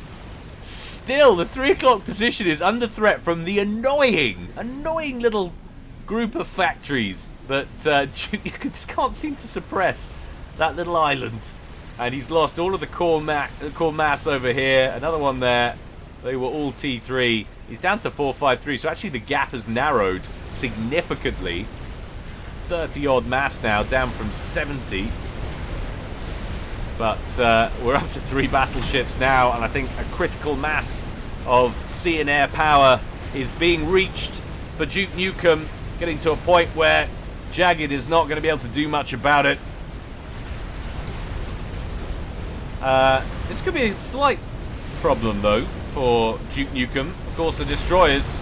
the 3 o'clock position is under threat from the annoying little group of factories that Duke Nukem just can't seem to suppress. That little island, and he's lost all of the core mass over here. Another one there. They were all T3. He's down to 453. So actually, the gap has narrowed significantly. 30 odd mass now, down from 70. But we're up to 3 battleships now, and I think a critical mass of sea and air power is being reached for Duke Nukem, getting to a point where Jagged is not going to be able to do much about it. This could be a slight problem, though, for Duke Nukem. Of course, the destroyers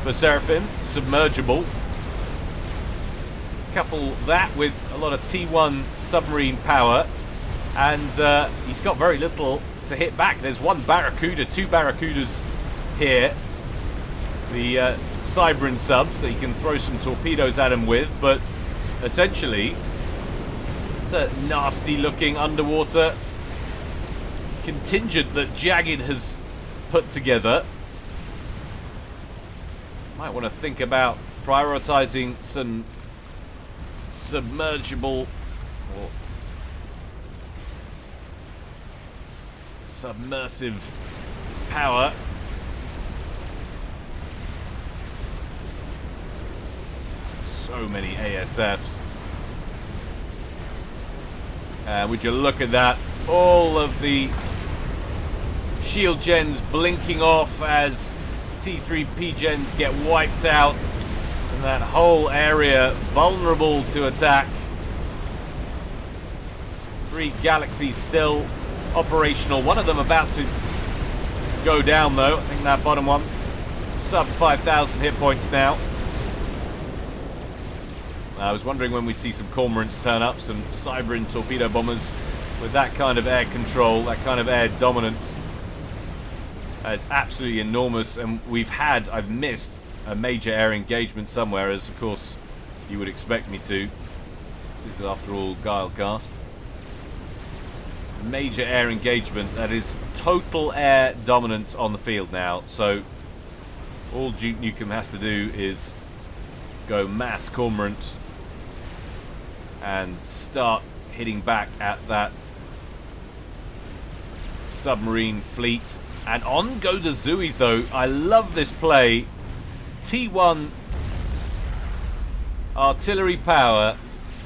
for Seraphim, submergible. Couple that with a lot of T1 submarine power. And he's got very little to hit back. There's 1 Barracuda, 2 Barracudas here. The Cybran subs that he can throw some torpedoes at him with. But essentially, it's a nasty looking underwater contingent that Jagged has put together. Might want to think about prioritizing some submergible or submersive power. So many ASFs. And would you look at that? All of the shield gens blinking off as T3P gens get wiped out. And that whole area vulnerable to attack. 3 galaxies still operational. One of them about to go down, though. I think that bottom one. Sub 5,000 hit points now. I was wondering when we'd see some cormorants turn up, some Cybran torpedo bombers with that kind of air control, that kind of air dominance. It's absolutely enormous, and I've missed a major air engagement somewhere, as of course you would expect me to. This is, after all, Guilecast. Major air engagement, that is total air dominance on the field now. So all Duke Nukem has to do is go mass cormorant and start hitting back at that submarine fleet. And on go the Zuis, though. I love this play. T1 artillery power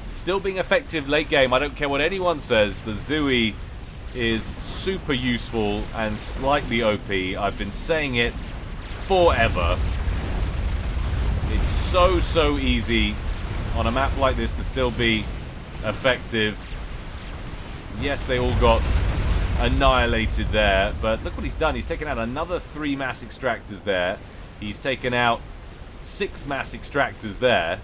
still being effective late game. I don't care what anyone says. The Zui is super useful and slightly OP. I've been saying it forever. It's so easy on a map like this to still be effective. Yes, they all got annihilated there, but look what he's done. He's taken out another 3 mass extractors there. He's taken out 6 mass extractors there.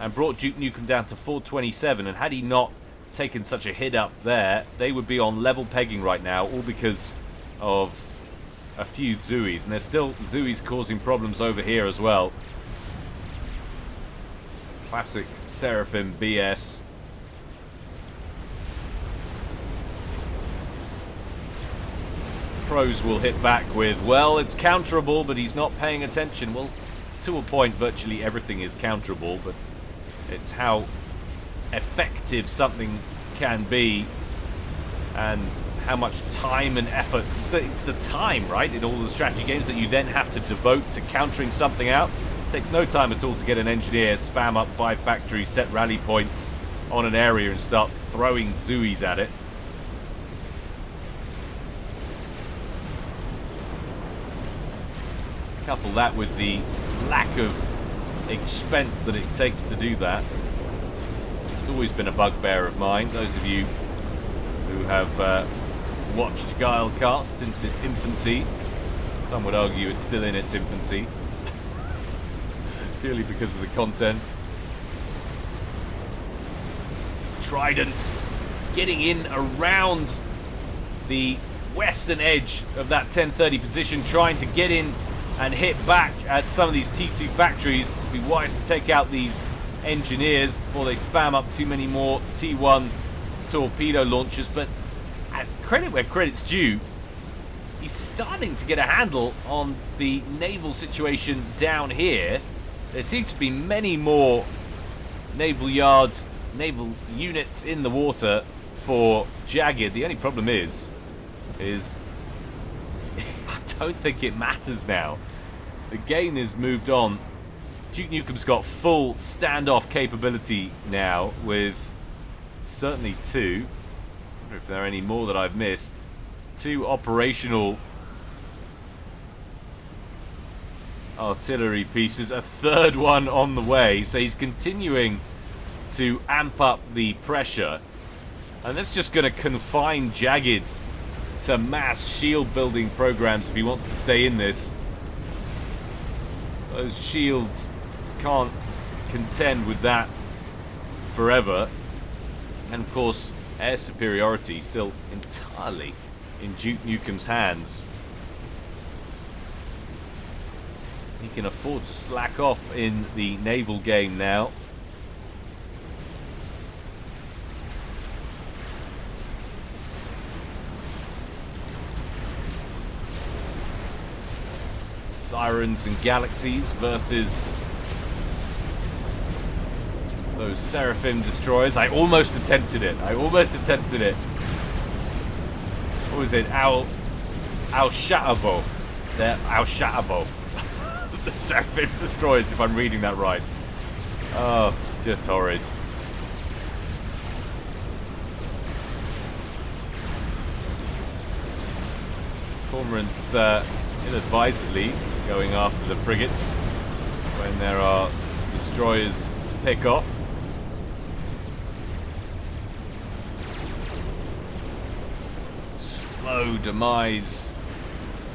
and brought DukeNukem down to 427. And had he not taken such a hit up there, they would be on level pegging right now, all because of a few Zoos. And there's still Zoos causing problems over here as well. Classic Seraphim BS. Pros will hit back with, well, it's counterable, but he's not paying attention. Well, to a point, virtually everything is counterable, but it's how effective something can be and how much time and effort. It's the time, right, in all the strategy games that you then have to devote to countering something out. It takes no time at all to get an engineer, spam up 5 factories, set rally points on an area and start throwing Zoos at it. Couple that with the lack of expense that it takes to do that. It's always been a bugbear of mine. Those of you who have watched Guilecast since its infancy, some would argue it's still in its infancy, purely because of the content. Tridents getting in around the western edge of that 1030 position, trying to get in and hit back at some of these T2 factories. It'd be wise to take out these engineers before they spam up too many more T1 torpedo launchers. But credit where credit's due, he's starting to get a handle on the naval situation down here. There seems to be many more naval yards, naval units in the water for Jagged. The only problem is I don't think it matters now. The game has moved on. DukeNukem's got full standoff capability now, with certainly 2. I wonder if there are any more that I've missed. 2 operational artillery pieces, a 3rd one on the way. So he's continuing to amp up the pressure, and that's just going to confine Jagged to mass shield building programs if he wants to stay in this. Those shields can't contend with that forever. And of course, air superiority still entirely in DukeNukem's hands. He can afford to slack off in the naval game now. Sirens and Galaxies versus those Seraphim destroyers. I almost attempted it. What was it? Al Shatavo. They're Al Shatavo. The Seraphim destroyers, if I'm reading that right. Oh, it's just horrid. Cormorant's inadvisedly going after the frigates when there are destroyers to pick off. Slow demise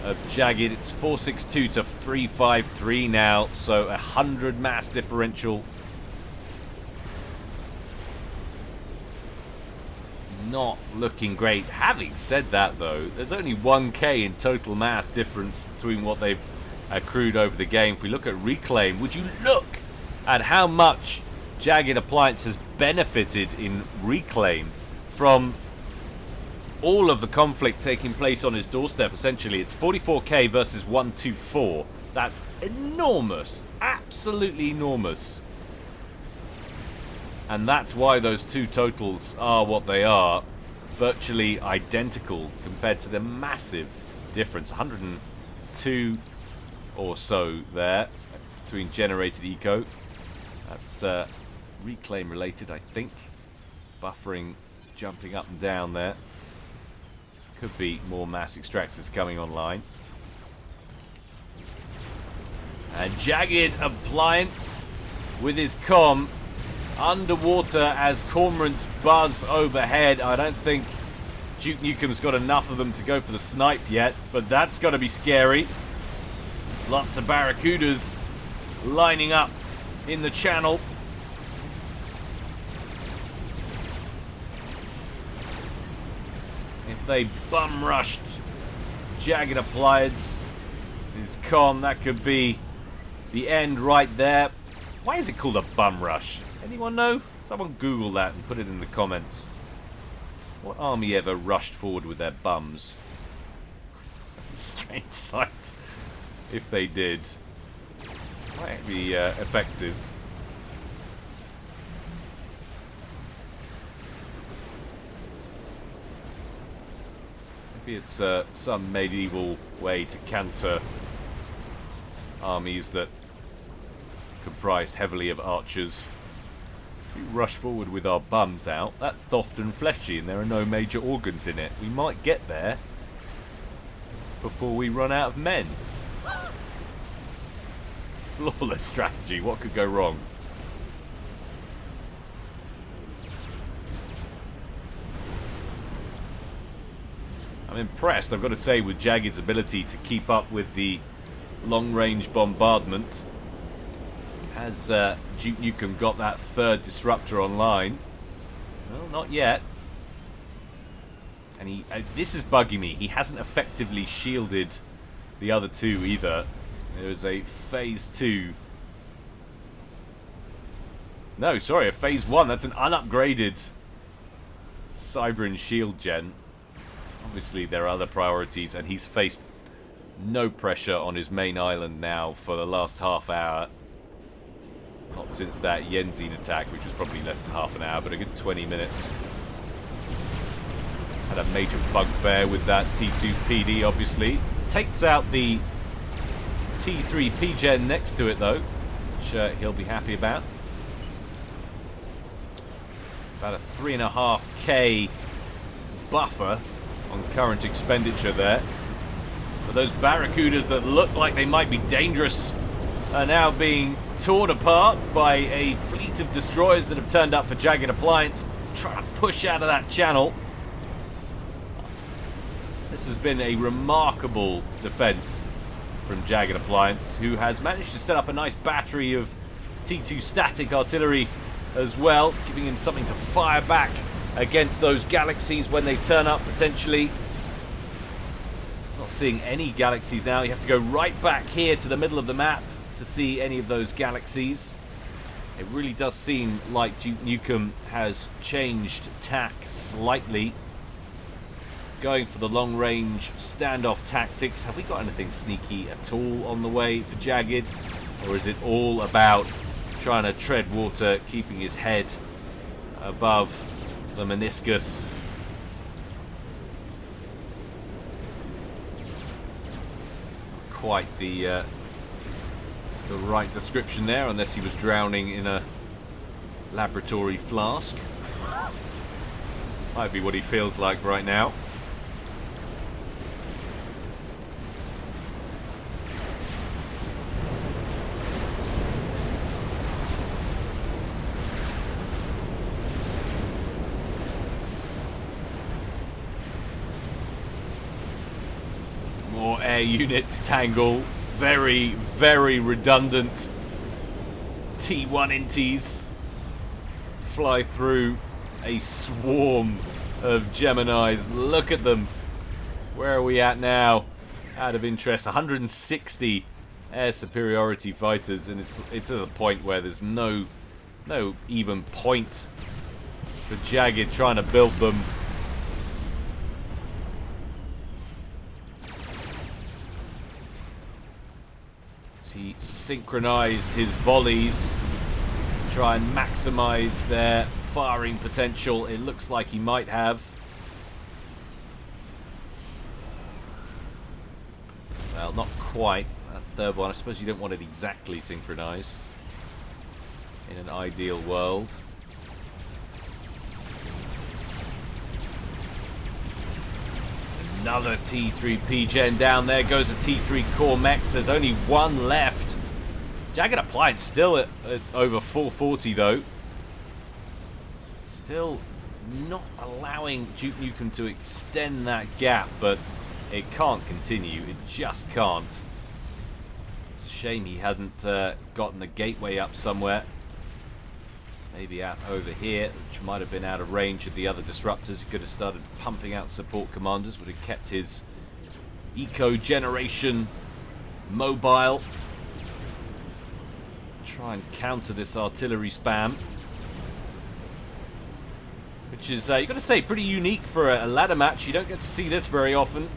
of Jagged. It's 462 to 353 now, so 100 mass differential. Not looking great. Having said that, though, there's only 1k in total mass difference between what they've accrued over the game. If we look at Reclaim, would you look at how much JaggedAppliance has benefited in Reclaim from all of the conflict taking place on his doorstep? Essentially, it's 44k versus 124. That's enormous. Absolutely enormous. And that's why those two totals are what they are. Virtually identical compared to the massive difference. 102 or so there between generated eco. That's Reclaim related, I think. Buffering jumping up and down there. Could be more mass extractors coming online. And JaggedAppliance with his comm underwater as cormorants buzz overhead. I don't think DukeNukem's got enough of them to go for the snipe yet, but that's got to be scary. Lots of barracudas lining up in the channel. they bum rushed JaggedAppliance is con. That could be the end right there. Why is it called a bum rush? Anyone know? Someone Google that and put it in the comments. What army ever rushed forward with their bums? That's a strange sight. If they did, might be effective. Maybe it's some medieval way to counter armies that comprised heavily of archers. We rush forward with our bums out. That's soft and fleshy and there are no major organs in it. We might get there before we run out of men. Flawless strategy. What could go wrong? I'm impressed, I've got to say, with Jagged's ability to keep up with the long-range bombardment. Has DukeNukem got that third disruptor online? Well, not yet. And this is bugging me. He hasn't effectively shielded the other two either. There is a phase 2. No, sorry, a phase 1. That's an unupgraded Cybran shield gen. Obviously, there are other priorities, and he's faced no pressure on his main island now for the last half hour. Not since that Yenzine attack, which was probably less than half an hour, but a good 20 minutes. Had a major bugbear with that T2 PD, obviously. Takes out the T3 P-Gen next to it, though, which he'll be happy about. About a 3.5k buffer on current expenditure there. But those Barracudas that look like they might be dangerous are now being torn apart by a fleet of destroyers that have turned up for JaggedAppliance, trying to push out of that channel. This has been a remarkable defense from JaggedAppliance, who has managed to set up a nice battery of T2 static artillery as well, giving him something to fire back against those galaxies when they turn up, potentially. Not seeing any galaxies now. You have to go right back here to the middle of the map to see any of those galaxies. It really does seem like DukeNukem has changed tack slightly, going for the long-range standoff tactics. Have we got anything sneaky at all on the way for Jagged? Or is it all about trying to tread water, keeping his head above the meniscus? Quite the right description there, unless he was drowning in a laboratory flask. Might be what he feels like right now. More air units tangle. Very, very redundant T1 inties fly through a swarm of Geminis. Look at them. Where are we at now? Out of interest, 160 air superiority fighters, and it's at the point where there's no even point for Jagged trying to build them. He synchronized his volleys to try and maximize their firing potential. It looks like he might have. Well, not quite. That third one, I suppose you don't want it exactly synchronized in an ideal world. Another T3 P-Gen down there. Goes a T3 Core Mechs. There's only one left. JaggedAppliance still at over 440 though. Still not allowing DukeNukem to extend that gap, but it can't continue. It just can't. It's a shame he hadn't gotten the gateway up somewhere. Maybe out over here, which might have been out of range of the other disruptors. He could have started pumping out support commanders, would have kept his eco-generation mobile. Try and counter this artillery spam, which is, you've got to say, pretty unique for a ladder match. You don't get to see this very often.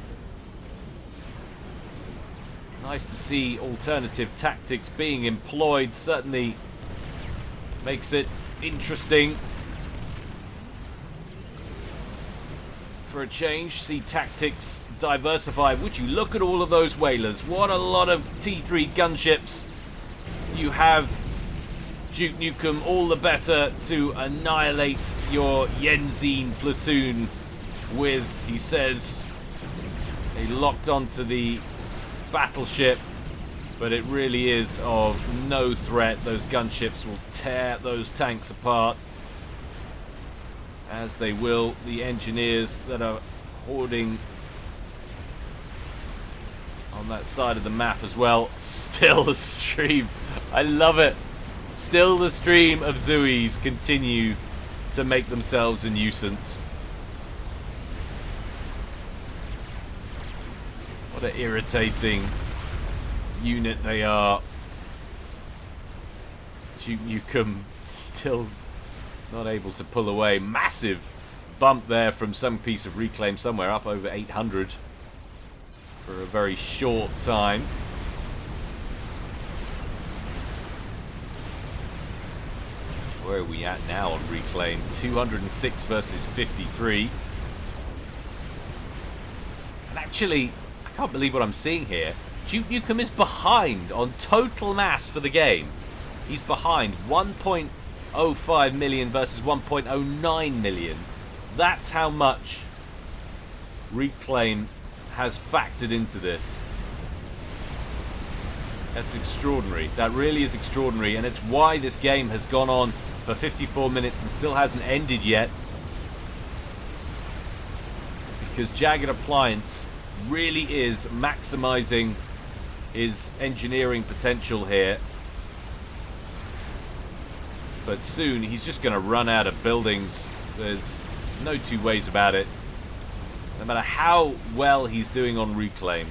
Nice to see alternative tactics being employed. Certainly makes it interesting. For a change, see tactics diversify. Would you look at all of those whalers? What a lot of T3 gunships. You have DukeNukem all the better to annihilate your Yenzine platoon with, he says, they locked onto the battleship, but it really is of no threat. Those gunships will tear those tanks apart, as they will the engineers that are hoarding on that side of the map as well. Still the stream, I love it. Still the stream of Zoes continue to make themselves a nuisance. What an irritating unit they are. DukeNukem still not able to pull away. Massive bump there from some piece of reclaim somewhere, up over 800 for a very short time. Where are we at now on reclaim? 206 versus 53. And actually, I can't believe what I'm seeing here. DukeNukem is behind on total mass for the game. He's behind 1.05 million versus 1.09 million. That's how much reclaim has factored into this. That's extraordinary. That really is extraordinary, and it's why this game has gone on for 54 minutes and still hasn't ended yet. Because JaggedAppliance really is maximizing his engineering potential here. But soon he's just going to run out of buildings. There's no two ways about it. No matter how well he's doing on reclaim.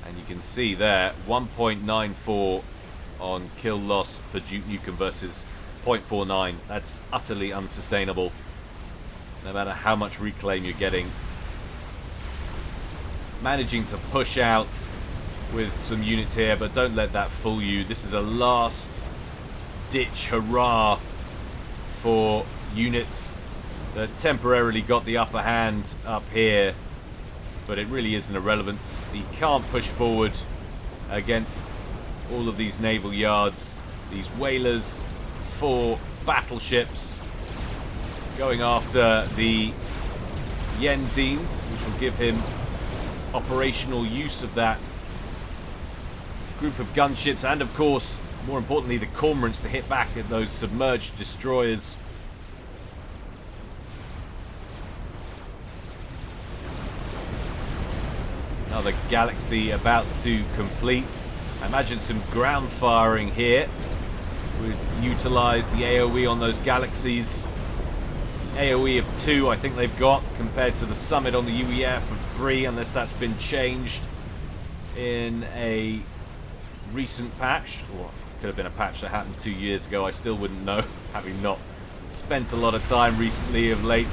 And you can see there, 1.94 on kill loss for DukeNukem versus 0.49. That's utterly unsustainable. No matter how much reclaim you're getting. Managing to push out with some units here, but don't let that fool you. This is a last ditch hurrah for units that temporarily got the upper hand up here, but it really is an irrelevance. He can't push forward against all of these naval yards, these whalers, 4 battleships going after the Yenzines, which will give him operational use of that group of gunships, and of course, more importantly, the cormorants to hit back at those submerged destroyers. Another galaxy about to complete. I imagine some ground firing here would utilize the AoE on those galaxies. AoE of 2 I think they've got, compared to the Summit on the UEF of 3, unless that's been changed in a recent patch. Or could have been a patch that happened 2 years ago. I still wouldn't know, having not spent a lot of time recently of late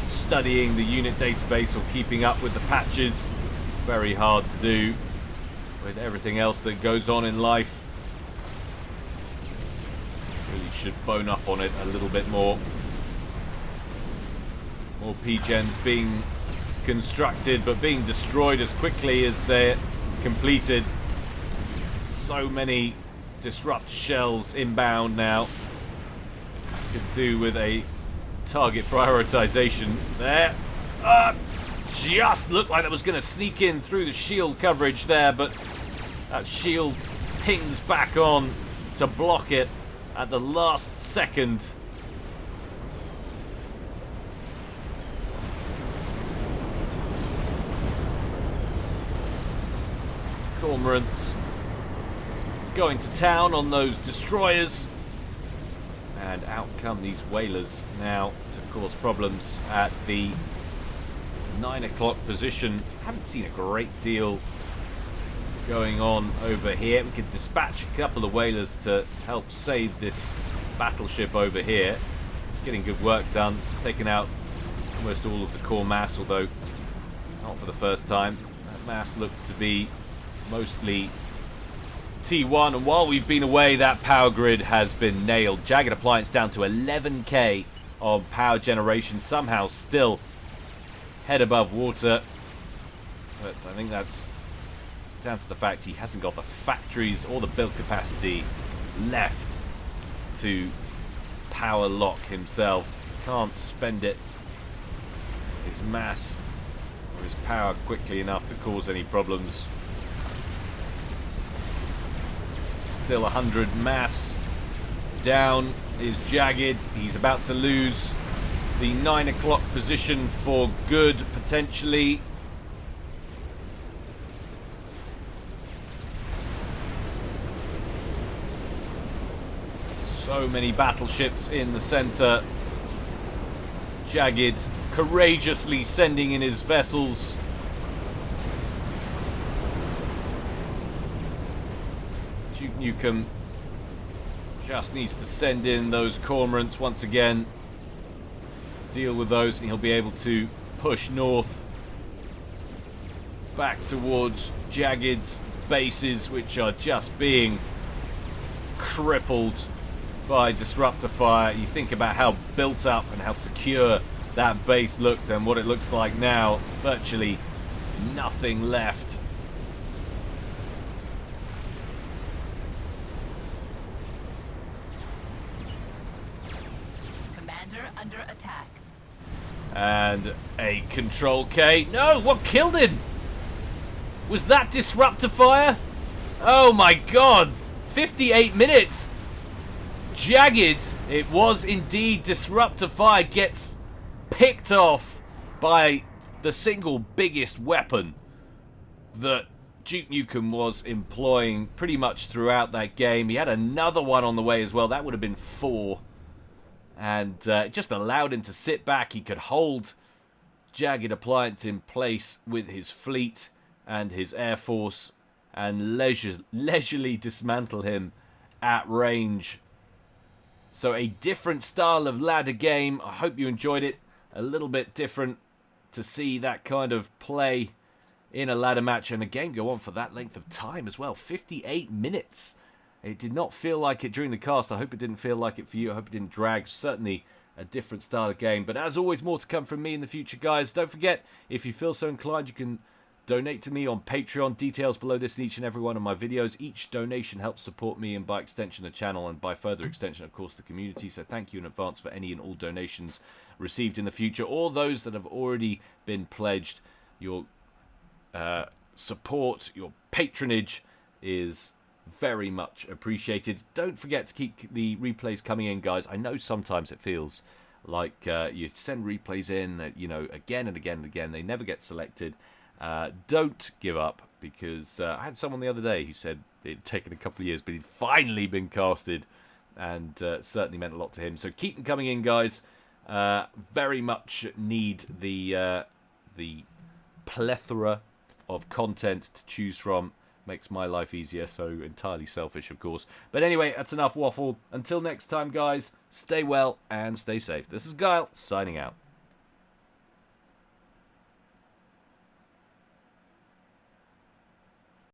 studying the unit database or keeping up with the patches. Very hard to do with everything else that goes on in life. Really should bone up on it a little bit more. More P-gens being constructed, but being destroyed as quickly as they're completed. So many disrupt shells inbound now. Could do with a target prioritization there. Just looked like that was going to sneak in through the shield coverage there, but that shield pings back on to block it at the last second. Of cormorants going to town on those destroyers. And out come these whalers now to cause problems at the 9 o'clock position. Haven't seen a great deal going on over here. We could dispatch a couple of whalers to help save this battleship over here. It's getting good work done. It's taken out almost all of the core mass, although not for the first time. That mass looked to be mostly T1, and while we've been away, that power grid has been nailed. JaggedAppliance down to 11k on power generation, somehow still head above water. But I think that's down to the fact he hasn't got the factories or the build capacity left to power lock himself. Can't spend it, his mass or his power, quickly enough to cause any problems. Still 100 mass. Down is Jagged. He's about to lose the 9 o'clock position for good, potentially. So many battleships in the center. Jagged courageously sending in his vessels. DukeNukem just needs to send in those cormorants once again, deal with those, and he'll be able to push north back towards Jagged's bases, which are just being crippled by disruptor fire. You think about how built up and how secure that base looked, and what it looks like now, virtually nothing left. Under attack. And a control K. No, what killed him? Was that disruptor fire? Oh my god. 58 minutes. Jagged, it was indeed disruptor fire, gets picked off by the single biggest weapon that DukeNukem was employing pretty much throughout that game. He had another one on the way as well. That would have been 4. And it just allowed him to sit back. He could hold JaggedAppliance in place with his fleet and his air force and leisurely dismantle him at range. So a different style of ladder game. I hope you enjoyed it. A little bit different to see that kind of play in a ladder match, and a game go on for that length of time as well. 58 minutes. It did not feel like it during the cast. I hope it didn't feel like it for you. I hope it didn't drag. Certainly a different style of game. But as always, more to come from me in the future, guys. Don't forget, if you feel so inclined, you can donate to me on Patreon. Details below this in each and every one of my videos. Each donation helps support me and by extension the channel, and by further extension, of course, the community. So thank you in advance for any and all donations received in the future, or those that have already been pledged. Your support, your patronage is very much appreciated. Don't forget to keep the replays coming in, guys. I know sometimes it feels like you send replays in, you know, again and again and again. They never get selected. Don't give up, because I had someone the other day who said it'd taken a couple of years, but he'd finally been casted, and certainly meant a lot to him. So keep them coming in, guys. Very much need the plethora of content to choose from. Makes my life easier, so entirely selfish, of course. But anyway, that's enough waffle. Until next time, guys, stay well and stay safe. This is Guile, signing out.